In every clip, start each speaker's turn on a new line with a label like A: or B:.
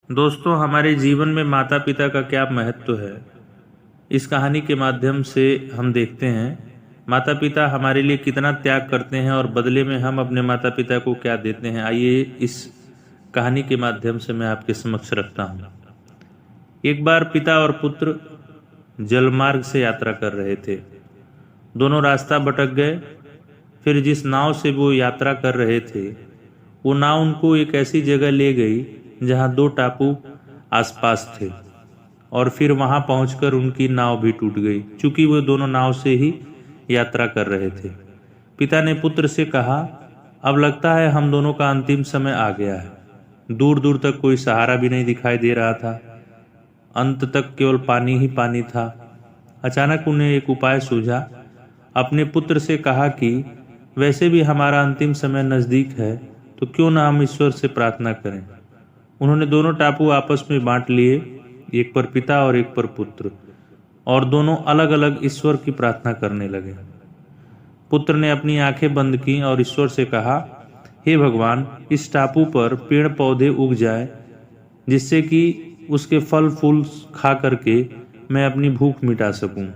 A: दोस्तों, हमारे जीवन में माता पिता का क्या महत्व है, इस कहानी के माध्यम से हम देखते हैं। माता पिता हमारे लिए कितना त्याग करते हैं और बदले में हम अपने माता पिता को क्या देते हैं। आइए इस कहानी के माध्यम से मैं आपके समक्ष रखता हूँ। एक बार पिता और पुत्र जलमार्ग से यात्रा कर रहे थे। दोनों रास्ता भटक गए। फिर जिस नाव से वो यात्रा कर रहे थे, वो नाव उनको एक ऐसी जगह ले गई जहां दो टापू आसपास थे, और फिर वहां पहुंचकर उनकी नाव भी टूट गई, क्योंकि वो दोनों नाव से ही यात्रा कर रहे थे। पिता ने पुत्र से कहा, अब लगता है हम दोनों का अंतिम समय आ गया है। दूर दूर तक कोई सहारा भी नहीं दिखाई दे रहा था। अंत तक केवल पानी ही पानी था। अचानक उन्हें एक उपाय सूझा। अपने पुत्र से कहा कि वैसे भी हमारा अंतिम समय नज़दीक है, तो क्यों ना हम ईश्वर से प्रार्थना करें। उन्होंने दोनों टापू आपस में बांट लिए, एक पर पिता और एक पर पुत्र, और दोनों अलग अलग ईश्वर की प्रार्थना करने लगे। पुत्र ने अपनी आंखें बंद की और ईश्वर से कहा, हे भगवान, इस टापू पर पेड़ पौधे उग जाए, जिससे कि उसके फल फूल खा करके मैं अपनी भूख मिटा सकूं।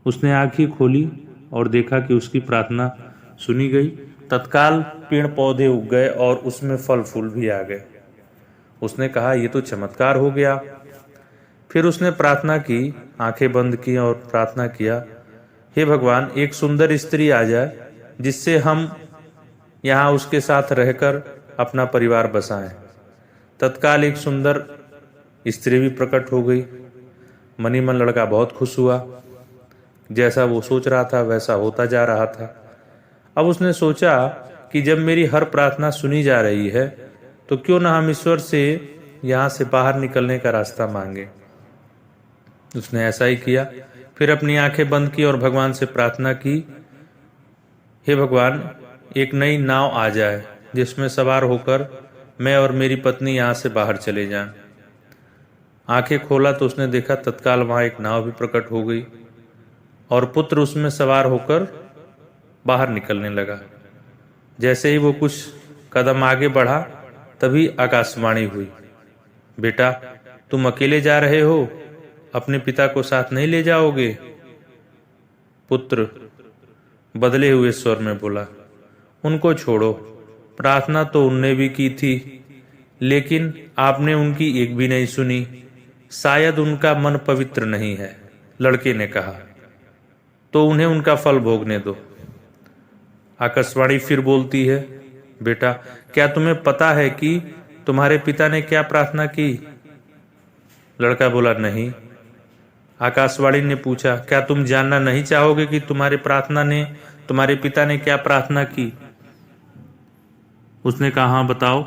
A: उसने आंखें खोली और देखा कि उसकी प्रार्थना सुनी गई। तत्काल पेड़ पौधे उग गए और उसमें फल फूल भी आ गए। उसने कहा, ये तो चमत्कार हो गया। फिर उसने प्रार्थना की, आंखें बंद की और प्रार्थना किया, हे भगवान, एक सुंदर स्त्री आ जाए, जिससे हम यहाँ उसके साथ रहकर अपना परिवार बसाएं। तत्काल एक सुंदर स्त्री भी प्रकट हो गई। मनी मन लड़का बहुत खुश हुआ। जैसा वो सोच रहा था वैसा होता जा रहा था। अब उसने सोचा कि जब मेरी हर प्रार्थना सुनी जा रही है, तो क्यों ना हम ईश्वर से यहाँ से बाहर निकलने का रास्ता मांगे। उसने ऐसा ही किया। फिर अपनी आंखें बंद की और भगवान से प्रार्थना की, हे भगवान, एक नई नाव आ जाए, जिसमें सवार होकर मैं और मेरी पत्नी यहाँ से बाहर चले जाएं। आंखें खोला तो उसने देखा तत्काल वहां एक नाव भी प्रकट हो गई और पुत्र उसमें सवार होकर बाहर निकलने लगा। जैसे ही वो कुछ कदम आगे बढ़ा, तभी आकाशवाणी हुई, बेटा, तुम अकेले जा रहे हो, अपने पिता को साथ नहीं ले जाओगे। पुत्र बदले हुए स्वर में बोला, उनको छोड़ो, प्रार्थना तो उनने भी की थी, लेकिन आपने उनकी एक भी नहीं सुनी। शायद उनका मन पवित्र नहीं है। लड़के ने कहा, तो उन्हें उनका फल भोगने दो। आकाशवाणी फिर बोलती है, बेटा, क्या तुम्हें पता है कि तुम्हारे पिता ने क्या प्रार्थना की? लड़का बोला, नहीं। आकाशवाणी ने पूछा, क्या तुम जानना नहीं चाहोगे कि तुम्हारे पिता ने क्या प्रार्थना की? उसने कहा, हाँ बताओ।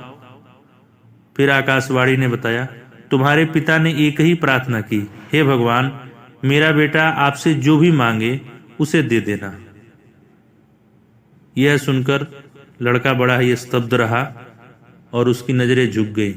A: फिर आकाशवाणी ने बताया, तुम्हारे पिता ने एक ही प्रार्थना की, हे भगवान, मेरा बेटा आपसे जो भी मांगे उसे दे देना। यह सुनकर लड़का बड़ा ही स्तब्ध रहा और उसकी नजरें झुक गईं।